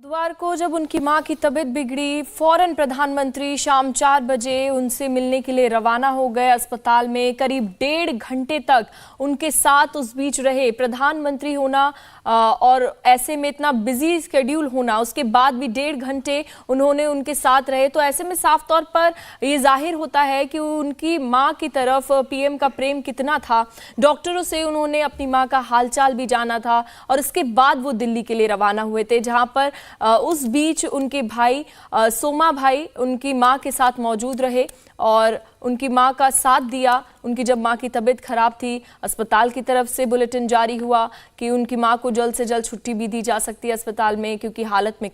बुधवार को जब उनकी मां की तबीयत बिगड़ी, फौरन प्रधानमंत्री शाम 4 बजे उनसे मिलने के लिए रवाना हो गए। अस्पताल में करीब 1.5 घंटे तक उनके साथ उस बीच रहे। प्रधानमंत्री होना और ऐसे में इतना बिजी स्केड्यूल होना, उसके बाद भी 1.5 घंटे उन्होंने उनके साथ रहे, तो ऐसे में साफ तौर पर ये जाहिर होता है कि उनकी मां की तरफ पीएम का प्रेम कितना था। डॉक्टरों से उन्होंने अपनी मां का हालचाल भी जाना था और उसके बाद वो दिल्ली के लिए रवाना हुए थे, जहां पर उस बीच उनके भाई सोमा भाई उनकी मां के साथ मौजूद रहे और उनकी मां का साथ दिया। उनकी जब मां की तबीयत खराब थी, अस्पताल की तरफ से बुलेटिन जारी हुआ कि उनकी मां को जल्द से जल्द छुट्टी भी दी जा सकती है अस्पताल में, क्योंकि हालत में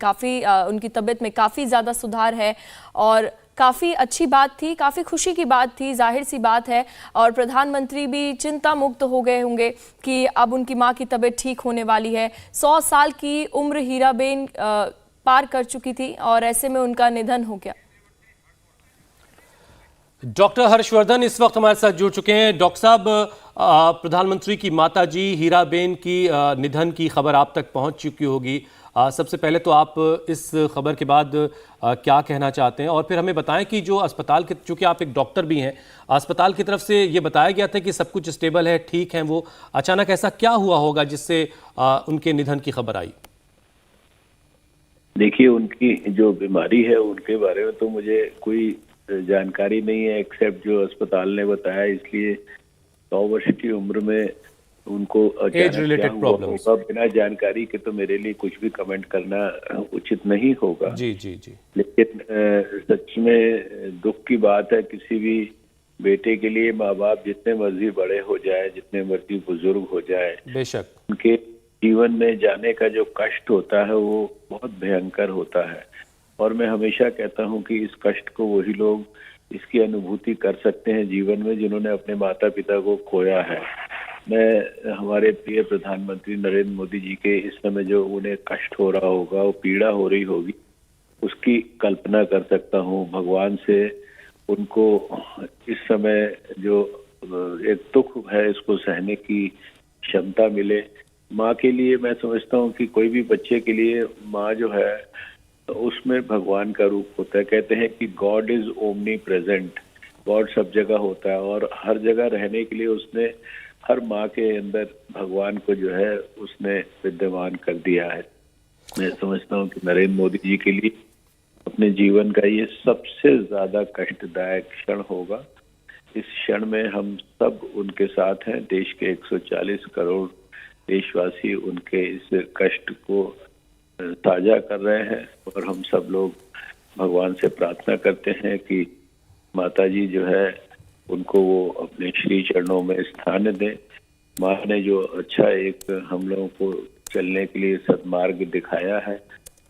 उनकी तबीयत में काफ़ी ज़्यादा सुधार है। और काफ़ी अच्छी बात थी, काफ़ी खुशी की बात थी, जाहिर सी बात है। और प्रधानमंत्री भी चिंता मुक्त हो गए होंगे कि अब उनकी मां की तबीयत ठीक होने वाली है। 100 साल की उम्र हीराबेन पार कर चुकी थी और ऐसे में उनका निधन हो गया। डॉक्टर हर्षवर्धन इस वक्त हमारे साथ जुड़ चुके हैं। डॉक्टर साहब, प्रधानमंत्री की माताजी हीराबेन की निधन की खबर आप तक पहुंच चुकी होगी। सबसे पहले तो आप इस खबर के बाद क्या कहना चाहते हैं, और फिर हमें बताएं कि जो अस्पताल के, चूंकि आप एक डॉक्टर भी हैं, अस्पताल की तरफ से ये बताया गया था कि सब कुछ स्टेबल है, ठीक है, वो अचानक ऐसा क्या हुआ होगा जिससे उनके निधन की खबर आई? देखिए, उनकी जो बीमारी है उनके बारे में तो मुझे कोई जानकारी नहीं है, एक्सेप्ट जो अस्पताल ने बताया। इसलिए 100 वर्ष की उम्र में उनको एज रिलेटेड प्रॉब्लम्स, बिना जानकारी के तो मेरे लिए कुछ भी कमेंट करना उचित नहीं होगा। जी जी जी। लेकिन सच में दुख की बात है, किसी भी बेटे के लिए माँ बाप जितने मर्जी बड़े हो जाए, जितने मर्जी बुजुर्ग हो जाए, बेशक उनके जीवन में जाने का जो कष्ट होता है वो बहुत भयंकर होता है। और मैं हमेशा कहता हूं कि इस कष्ट को वही लोग इसकी अनुभूति कर सकते हैं जीवन में जिन्होंने अपने माता पिता को खोया है। मैं हमारे प्रिय प्रधानमंत्री नरेंद्र मोदी जी के इस समय जो उन्हें कष्ट हो रहा होगा, वो पीड़ा हो रही होगी, उसकी कल्पना कर सकता हूं। भगवान से उनको इस समय जो एक दुख है इसको सहने की क्षमता मिले। माँ के लिए मैं समझता हूँ कि कोई भी बच्चे के लिए माँ जो है तो उसमें भगवान का रूप होता है। कहते हैं कि God is omni present, God सब जगह होता है और हर जगह रहने के लिए उसने हर माँ के अंदर भगवान को जो है उसने विद्यमान कर दिया है। मैं समझता हूँ कि नरेंद्र मोदी जी के लिए अपने जीवन का ये सबसे ज्यादा कष्टदायक क्षण होगा। इस क्षण में हम सब उनके साथ हैं। देश के 140 करोड़ देशवासी उनके इस कष्ट को साझा कर रहे हैं और हम सब लोग भगवान से प्रार्थना करते हैं कि माता जी जो है उनको वो अपने श्री चरणों में स्थान दें। माँ ने जो अच्छा एक हम लोगों को चलने के लिए सद्मार्ग दिखाया है,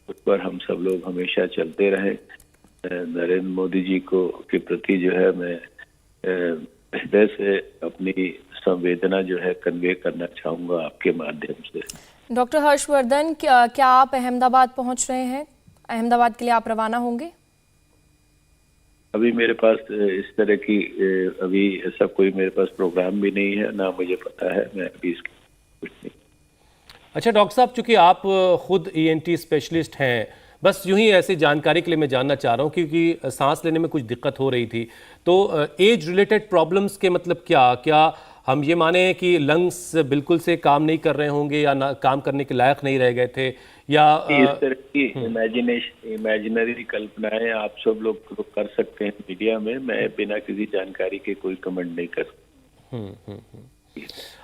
उस पर हम सब लोग हमेशा चलते रहें। नरेंद्र मोदी जी को के प्रति जो है मैं हृदय से अपनी संवेदना जो है कन्वे करना चाहूँगा आपके माध्यम से। डॉक्टर हर्षवर्धन, क्या आप अहमदाबाद पहुंच रहे हैं? अहमदाबाद के लिए आप रवाना होंगे? अभी मेरे पास इस तरह की अभी ऐसा कोई मेरे पास प्रोग्राम भी नहीं है, ना मुझे पता है। मैं अभी इसकी कुछ नहीं। अच्छा डॉक्टर साहब, चूंकि आप खुद ईएनटी स्पेशलिस्ट हैं, बस यूं ही ऐसी जानकारी के लिए मैं जानना चाह रहा हूं, क्योंकि सांस लेने में कुछ दिक्कत हो रही थी, तो एज रिलेटेड प्रॉब्लम्स के मतलब क्या हम ये माने कि लंग्स बिल्कुल से काम नहीं कर रहे होंगे या ना काम करने के लायक नहीं रह गए थे, या इस तरह की इमेजिनरी कल्पनाएं आप सब लोग कर सकते हैं मीडिया में। मैं बिना किसी जानकारी के कोई कमेंट नहीं कर सकता।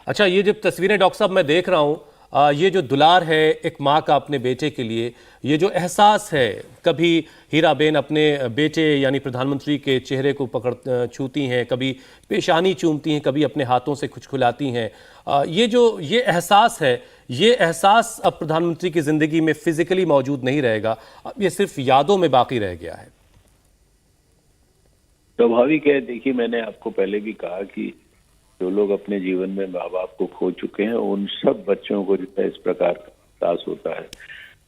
अच्छा, ये जब तस्वीरें डॉक्टर साहब मैं देख रहा हूँ, ये जो दुलार है एक माँ का अपने बेटे के लिए, ये जो एहसास है, कभी हीराबेन अपने बेटे यानी प्रधानमंत्री के चेहरे को छूती हैं, कभी पेशानी चूमती हैं, कभी अपने हाथों से कुछ खिलाती हैं, ये एहसास है, ये एहसास अब प्रधानमंत्री की जिंदगी में फिजिकली मौजूद नहीं रहेगा, अब ये सिर्फ यादों में बाकी रह गया है। स्वाभाविक है। देखिए, मैंने आपको पहले भी कहा कि जो लोग अपने जीवन में माँ बाप को खो चुके हैं उन सब बच्चों को जो है इस प्रकार का एहसास होता है।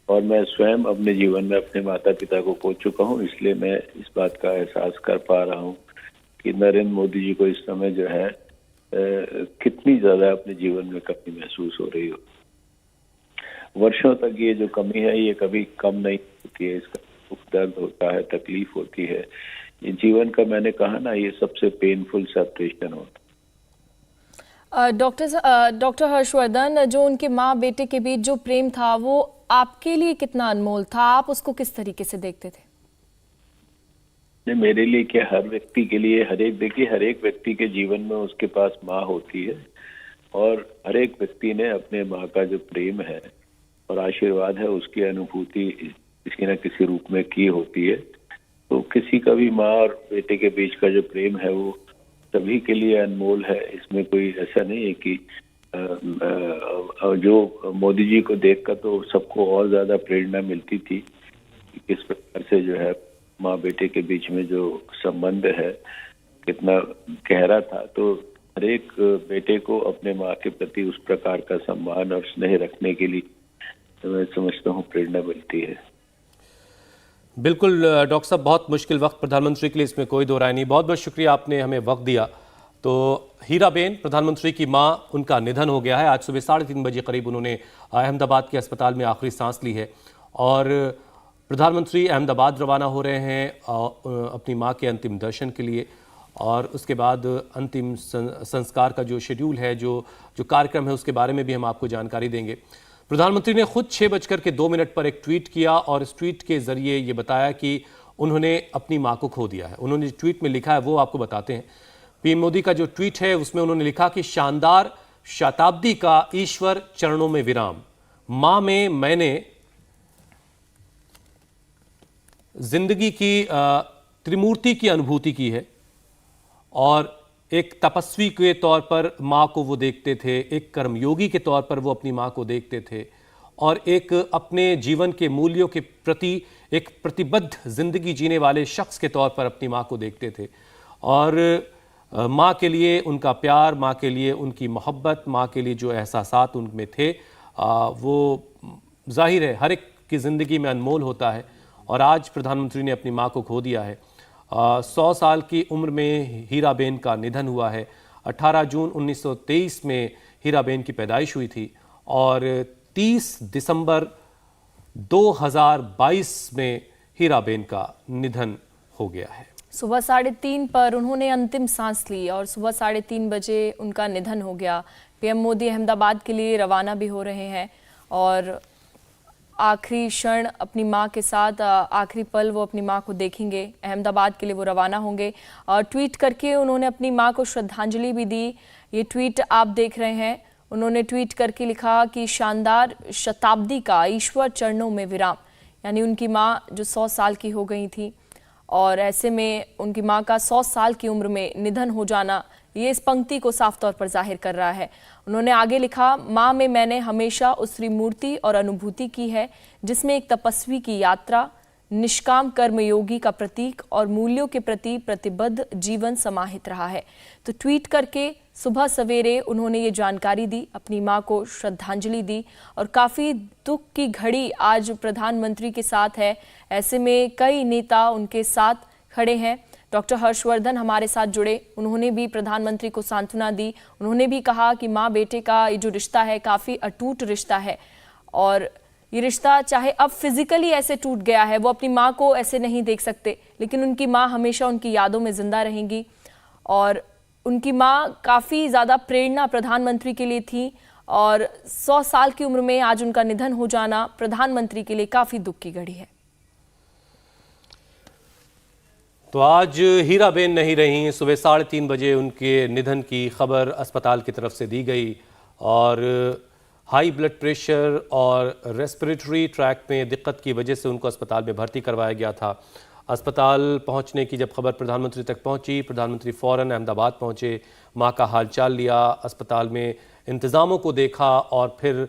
और मैं स्वयं अपने जीवन में अपने माता पिता को खो चुका हूँ, इसलिए मैं इस बात का एहसास कर पा रहा हूँ कि नरेंद्र मोदी जी को इस समय जो है कितनी ज्यादा अपने जीवन में कमी महसूस हो रही हो। वर्षों तक ये जो कमी है ये कभी कम नहीं होती है। इसका दुख दर्द होता है, तकलीफ होती है। ये जीवन का, मैंने कहा ना, ये सबसे पेनफुल सेपरेशन होता है। डॉक्टर हर्षवर्धन, जो उनके माँ बेटे के बीच जो प्रेम था वो आपके लिए कितना अनमोल था? आप उसको किस तरीके से देखते थे? मेरे लिए क्या, हर व्यक्ति के लिए, देखिए हर एक व्यक्ति के जीवन में उसके पास माँ होती है, और हर एक व्यक्ति ने अपने माँ का जो प्रेम है और आशीर्वाद है उसकी अनुभूति किसी न किसी रूप में की होती है। तो किसी का भी माँ और बेटे के बीच का जो प्रेम है वो सभी के लिए अनमोल है। इसमें कोई ऐसा नहीं है कि जो मोदी जी को देखकर तो सबको और ज्यादा प्रेरणा मिलती थी कि किस प्रकार से जो है माँ बेटे के बीच में जो संबंध है कितना गहरा था। तो हर एक बेटे को अपने माँ के प्रति उस प्रकार का सम्मान और स्नेह रखने के लिए मैं समझता हूँ प्रेरणा मिलती है। बिल्कुल डॉक्टर साहब, बहुत मुश्किल वक्त प्रधानमंत्री के लिए, इसमें कोई दो राय नहीं। बहुत बहुत शुक्रिया, आपने हमें वक्त दिया। तो हीराबेन, प्रधानमंत्री की मां, उनका निधन हो गया है। आज सुबह 3:30 बजे करीब उन्होंने अहमदाबाद के अस्पताल में आखिरी सांस ली है और प्रधानमंत्री अहमदाबाद रवाना हो रहे हैं अपनी मां के अंतिम दर्शन के लिए, और उसके बाद अंतिम संस्कार का जो शेड्यूल है, जो कार्यक्रम है, उसके बारे में भी हम आपको जानकारी देंगे। प्रधानमंत्री ने खुद 6:02 पर एक ट्वीट किया और इस ट्वीट के जरिए ये बताया कि उन्होंने अपनी मां को खो दिया है। उन्होंने ट्वीट में लिखा है, वो आपको बताते हैं। पीएम मोदी का जो ट्वीट है उसमें उन्होंने लिखा कि शानदार शताब्दी का ईश्वर चरणों में विराम। मां में मैंने जिंदगी की त्रिमूर्ति की अनुभूति की है, और एक तपस्वी के तौर पर माँ को वो देखते थे, एक कर्मयोगी के तौर पर वो अपनी माँ को देखते थे, और एक अपने जीवन के मूल्यों के प्रति एक प्रतिबद्ध जिंदगी जीने वाले शख्स के तौर पर अपनी माँ को देखते थे। और माँ के लिए उनका प्यार, माँ के लिए उनकी मोहब्बत, माँ के लिए जो एहसासात उनमें थे, वो जाहिर है हर एक की ज़िंदगी में अनमोल होता है। और आज प्रधानमंत्री ने अपनी माँ को खो दिया है। 100 साल की उम्र में हीराबेन का निधन हुआ है। 18 जून 1923 में हीराबेन की पैदाइश हुई थी और 30 दिसंबर 2022 में हीराबेन का निधन हो गया है। सुबह 3:30 पर उन्होंने अंतिम सांस ली और सुबह 3:30 बजे उनका निधन हो गया। पीएम मोदी अहमदाबाद के लिए रवाना भी हो रहे हैं और आखिरी क्षण अपनी माँ के साथ, आखिरी पल वो अपनी माँ को देखेंगे। अहमदाबाद के लिए वो रवाना होंगे और ट्वीट करके उन्होंने अपनी माँ को श्रद्धांजलि भी दी। ये ट्वीट आप देख रहे हैं। उन्होंने ट्वीट करके लिखा कि शानदार शताब्दी का ईश्वर चरणों में विराम, यानी उनकी माँ जो 100 साल की हो गई थी, और ऐसे में उनकी माँ का 100 साल की उम्र में निधन हो जाना, ये इस पंक्ति को साफ तौर पर जाहिर कर रहा है। उन्होंने आगे लिखा, माँ में मैंने हमेशा उस त्रिमूर्ति और अनुभूति की है जिसमें एक तपस्वी की यात्रा, निष्काम कर्मयोगी का प्रतीक और मूल्यों के प्रति प्रतिबद्ध जीवन समाहित रहा है। तो ट्वीट करके सुबह सवेरे उन्होंने ये जानकारी दी, अपनी माँ को श्रद्धांजलि दी, और काफ़ी दुख की घड़ी आज प्रधानमंत्री के साथ है। ऐसे में कई नेता उनके साथ खड़े हैं। डॉक्टर हर्षवर्धन हमारे साथ जुड़े, उन्होंने भी प्रधानमंत्री को सांत्वना दी। उन्होंने भी कहा कि माँ बेटे का ये जो रिश्ता है काफ़ी अटूट रिश्ता है, और ये रिश्ता चाहे अब फिजिकली ऐसे टूट गया है, वो अपनी माँ को ऐसे नहीं देख सकते, लेकिन उनकी माँ हमेशा उनकी यादों में जिंदा रहेंगी। और उनकी माँ काफ़ी ज़्यादा प्रेरणा प्रधानमंत्री के लिए थी, और 100 साल की उम्र में आज उनका निधन हो जाना प्रधानमंत्री के लिए काफ़ी दुख की घड़ी है। तो आज हीराबेन नहीं रही। सुबह 3:30 बजे उनके निधन की खबर अस्पताल की तरफ से दी गई, और हाई ब्लड प्रेशर और रेस्पिरेटरी ट्रैक में दिक्कत की वजह से उनको अस्पताल में भर्ती करवाया गया था। अस्पताल पहुंचने की जब खबर प्रधानमंत्री तक पहुंची, प्रधानमंत्री फ़ौरन अहमदाबाद पहुंचे, मां का हालचाल लिया, अस्पताल में इंतज़ामों को देखा, और फिर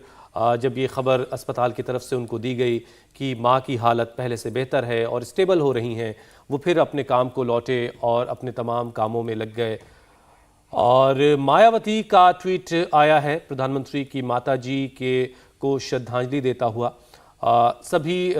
जब ये खबर अस्पताल की तरफ से उनको दी गई कि मां की हालत पहले से बेहतर है और स्टेबल हो रही हैं, वो फिर अपने काम को लौटे और अपने तमाम कामों में लग गए। और मायावती का ट्वीट आया है प्रधानमंत्री की माताजी को श्रद्धांजलि देता हुआ। सभी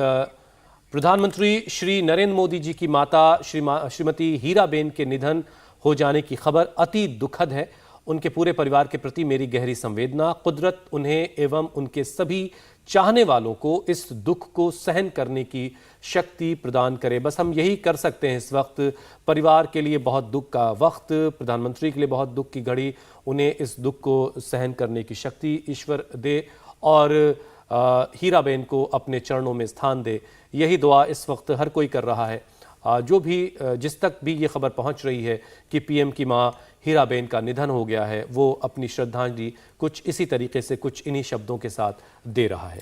प्रधानमंत्री श्री नरेंद्र मोदी जी की माता श्रीमती हीराबेन के निधन हो जाने की खबर अति दुखद है, उनके पूरे परिवार के प्रति मेरी गहरी संवेदना। कुदरत उन्हें एवं उनके सभी चाहने वालों को इस दुख को सहन करने की शक्ति प्रदान करे। बस हम यही कर सकते हैं इस वक्त। परिवार के लिए बहुत दुख का वक्त, प्रधानमंत्री के लिए बहुत दुख की घड़ी। उन्हें इस दुख को सहन करने की शक्ति ईश्वर दे और हीराबेन को अपने चरणों में स्थान दे। यही दुआ इस वक्त हर कोई कर रहा है। जो भी जिस तक भी ये खबर पहुंच रही है कि पीएम की मां हीराबेन का निधन हो गया है, वो अपनी श्रद्धांजलि कुछ इसी तरीके से, कुछ इन्हीं शब्दों के साथ दे रहा है।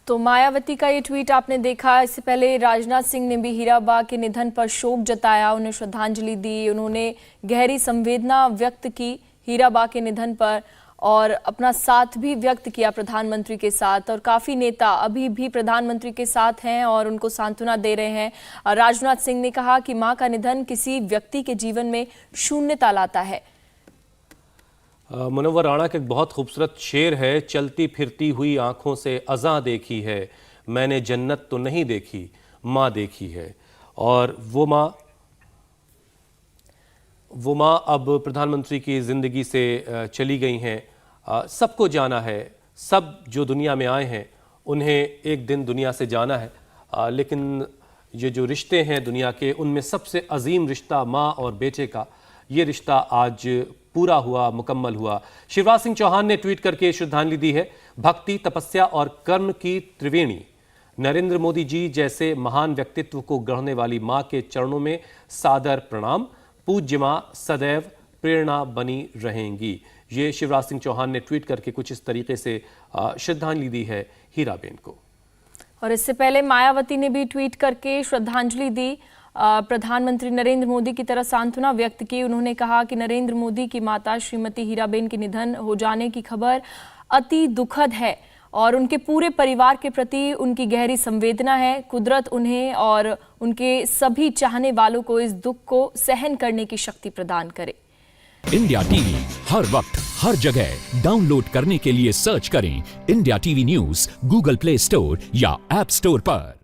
तो मायावती का ये ट्वीट आपने देखा। इससे पहले राजनाथ सिंह ने भी हीराबा के निधन पर शोक जताया, उन्हें श्रद्धांजलि दी। उन्होंने गहरी संवेदना व्यक्त की हीराबा के निधन पर और अपना साथ भी व्यक्त किया प्रधानमंत्री के साथ। और काफी नेता अभी भी प्रधानमंत्री के साथ हैं और उनको सांत्वना दे रहे हैं। राजनाथ सिंह ने कहा कि मां का निधन किसी व्यक्ति के जीवन में शून्यता लाता है। मुनव्वर राणा का एक बहुत खूबसूरत शेर है, चलती फिरती हुई आंखों से अज़ां देखी है, मैंने जन्नत तो नहीं देखी, माँ देखी है। और वो माँ अब प्रधानमंत्री की ज़िंदगी से चली गई हैं। सबको जाना है, सब जो दुनिया में आए हैं उन्हें एक दिन दुनिया से जाना है। लेकिन ये जो रिश्ते हैं दुनिया के, उनमें सबसे अजीम रिश्ता माँ और बेटे का, ये रिश्ता आज पूरा हुआ, मुकम्मल हुआ। शिवराज सिंह चौहान ने ट्वीट करके श्रद्धांजलि दी है। भक्ति, तपस्या और कर्म की त्रिवेणी, नरेंद्र मोदी जी जैसे महान व्यक्तित्व को गढ़ने वाली मां के चरणों में सादर प्रणाम। पूज्य मां सदैव प्रेरणा बनी रहेंगी। ये शिवराज सिंह चौहान ने ट्वीट करके कुछ इस तरीके से श्रद्धांजलि दी है हीराबेन को। और इससे पहले मायावती ने भी ट्वीट करके श्रद्धांजलि दी। प्रधानमंत्री नरेंद्र मोदी की तरह सांत्वना व्यक्त की। उन्होंने कहा कि नरेंद्र मोदी की माता श्रीमती हीराबेन के निधन हो जाने की खबर अति दुखद है और उनके पूरे परिवार के प्रति उनकी गहरी संवेदना है। कुदरत उन्हें और उनके सभी चाहने वालों को इस दुख को सहन करने की शक्ति प्रदान करे। इंडिया टीवी हर वक्त हर जगह डाउनलोड करने के लिए सर्च करें India TV news Google play store या ऐप स्टोर पर।